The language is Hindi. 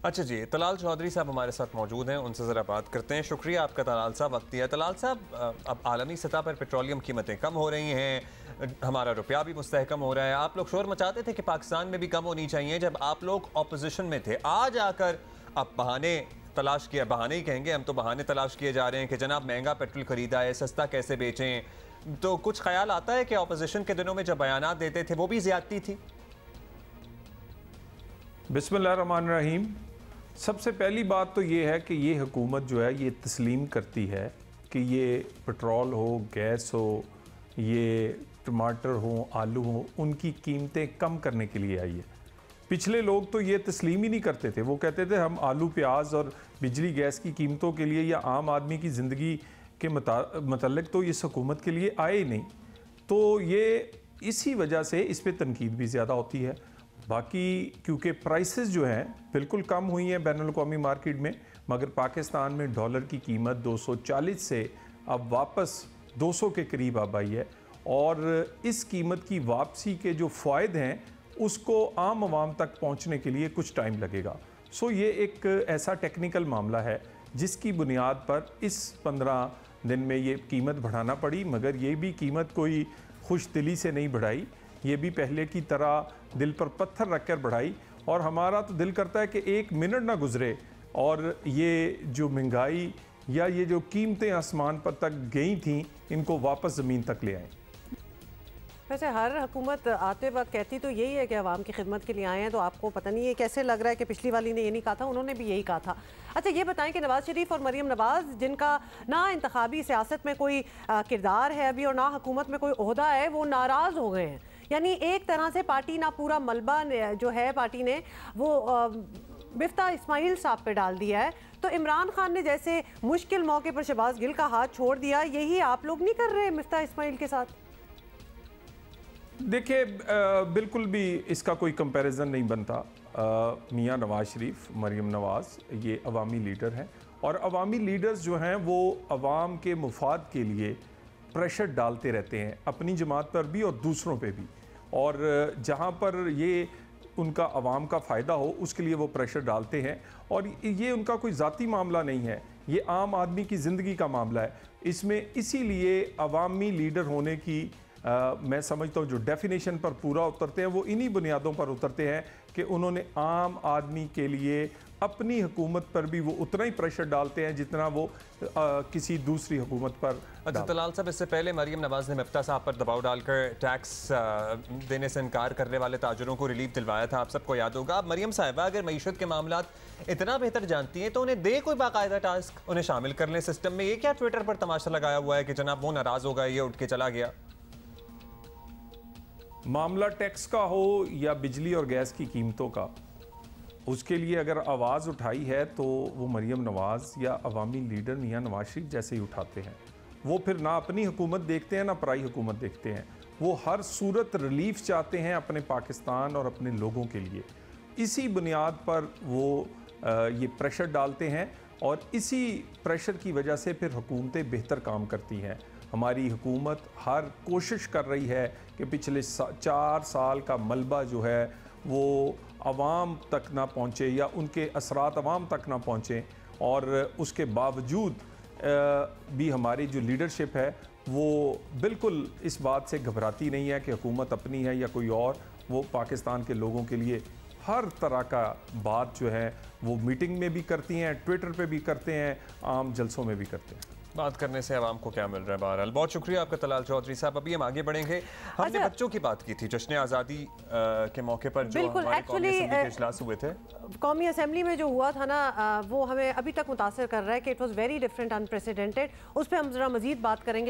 अच्छा जी, तलाल चौधरी साहब हमारे साथ मौजूद हैं, उनसे ज़रा बात करते हैं। शुक्रिया आपका तलाल साहब, वक्त दिया। तलाल साहब, अब आलमी सतह पर पेट्रोलियम कीमतें कम हो रही हैं, हमारा रुपया भी मुस्तहकम हो रहा है। आप लोग शोर मचाते थे कि पाकिस्तान में भी कम होनी चाहिए जब आप लोग अपोजिशन में थे। आज आकर अब बहाने तलाश किया, बहाने ही कहेंगे हम तो, बहाने तलाश किए जा रहे हैं कि जनाब महंगा पेट्रोल खरीदा है, सस्ता कैसे बेचें। तो कुछ ख्याल आता है कि अपोजिशन के दिनों में जब बयानात देते थे वो भी ज़्यादती थी? बिस्मिल्लाहिर्रहमानिर्रहीम। सबसे पहली बात तो ये है कि ये हुकूमत जो है ये तस्लीम करती है कि ये पेट्रोल हो, गैस हो, ये टमाटर हो, आलू हो, उनकी कीमतें कम करने के लिए आई है। पिछले लोग तो ये तस्लीम ही नहीं करते थे। वो कहते थे हम आलू, प्याज और बिजली गैस की कीमतों के लिए या आम आदमी की ज़िंदगी के मतलब तो इस हुकूमत के लिए आए ही नहीं। तो ये इसी वजह से इस पर तनकीद भी ज़्यादा होती है। बाकी क्योंकि प्राइसेस जो हैं बिल्कुल कम हुई हैं बैनुल-अक़वामी मार्केट में, मगर पाकिस्तान में डॉलर की कीमत 240 से अब वापस 200 के करीब अब आई है। और इस कीमत की वापसी के जो फ़ायदे हैं उसको आम आवाम तक पहुंचने के लिए कुछ टाइम लगेगा। सो ये एक ऐसा टेक्निकल मामला है जिसकी बुनियाद पर इस 15 दिन में ये कीमत बढ़ाना पड़ी, मगर ये भी कीमत कोई खुश दिली से नहीं बढ़ाई, ये भी पहले की तरह दिल पर पत्थर रखकर बढ़ाई। और हमारा तो दिल करता है कि एक मिनट ना गुजरे और ये जो महंगाई या ये जो कीमतें आसमान पर तक गई थीं इनको वापस ज़मीन तक ले आएँ। वैसे हर हुकूमत आते वक्त कहती तो यही है कि आवाम की खिदमत के लिए आए हैं, तो आपको पता नहीं है कैसे लग रहा है कि पिछली वाली ने ये नहीं कहा था, उन्होंने भी यही कहा था। अच्छा ये बताएं कि नवाज शरीफ और मरीम नवाज, जिनका ना इंतखाबी सियासत में कोई किरदार है अभी और ना हुकूमत में कोई ओहदा है, वो नाराज़ हो गए हैं। यानी एक तरह से पार्टी ना पूरा मलबा जो है पार्टी ने वो मिफ्ता इस्माइल साहब पे डाल दिया है। तो इमरान खान ने जैसे मुश्किल मौके पर शहबाज गिल का हाथ छोड़ दिया, यही आप लोग नहीं कर रहे मिफ्ता इस्माइल के साथ? देखिए, बिल्कुल भी इसका कोई कंपैरिजन नहीं बनता। मियां नवाज शरीफ, मरीम नवाज ये अवामी लीडर हैं और अवामी लीडर्स जो हैं वो अवाम के मुफाद के लिए प्रेशर डालते रहते हैं, अपनी जमात पर भी और दूसरों पे भी। और जहाँ पर ये उनका अवाम का फ़ायदा हो उसके लिए वो प्रेशर डालते हैं। और ये उनका कोई ज़ाती मामला नहीं है, ये आम आदमी की ज़िंदगी का मामला है। इसमें इसीलिए अवामी लीडर होने की मैं समझता हूँ जो डेफिनेशन पर पूरा उतरते हैं वो इन्हीं बुनियादों पर उतरते हैं कि उन्होंने आम आदमी के लिए अपनी हुकूमत पर भी वो उतना ही प्रेशर डालते हैं जितना वो किसी दूसरी हुकूमत पर। अच्छा तलाल साहब, इससे पहले मरीम नवाज ने मिफ्ता साहब पर दबाव डालकर टैक्स देने से इनकार करने वाले ताजरों को रिलीफ दिलवाया था, आप सबको याद होगा। अब मरीम साहिबा अगर मईशत के मामलात इतना बेहतर जानती हैं तो उन्हें दे कोई बाकायदा टास्क, उन्हें शामिल कर लें सिस्टम में। ये क्या ट्विटर पर तमाशा लगाया हुआ है कि जनाब वो नाराज़ हो गया, ये उठ के चला गया? मामला टैक्स का हो या बिजली और गैस की कीमतों का, उसके लिए अगर आवाज़ उठाई है तो वो मरीम नवाज़ या अवामी लीडर मियां नवाज शरीफ जैसे ही उठाते हैं। वो फिर ना अपनी हुकूमत देखते हैं ना पराई हुकूमत देखते हैं, वो हर सूरत रिलीफ चाहते हैं अपने पाकिस्तान और अपने लोगों के लिए। इसी बुनियाद पर वो ये प्रेशर डालते हैं और इसी प्रेशर की वजह से फिर हुकूमतें बेहतर काम करती हैं। हमारी हुकूमत हर कोशिश कर रही है कि पिछले 4 साल का मलबा जो है वो आवाम तक ना पहुँचे या उनके असरात आवाम तक ना पहुँचें। और उसके बावजूद भी हमारी जो लीडरशिप है वो बिल्कुल इस बात से घबराती नहीं है कि हुकूमत अपनी है या कोई और। वो पाकिस्तान के लोगों के लिए हर तरह का बात जो है वो मीटिंग में भी करती हैं, ट्विटर पे भी करते हैं, आम जलसों में भी करते हैं। बात करने से आवाम को क्या मिल रहा है? बहरहाल बहुत शुक्रिया आपका तलाल चौधरी साहब। अभी हम आगे बढ़ेंगे। हमने बच्चों की बात की थी जश्न आज़ादी के मौके पर जो हमारे कौमी असेंबली के इजलास हुए थे। कौमी असेंबली में जो हुआ था ना वो हमें अभी तक मुतासर कर रहा है कि it was very different, unprecedented. उस पर हम जरा मजीद बात करेंगे।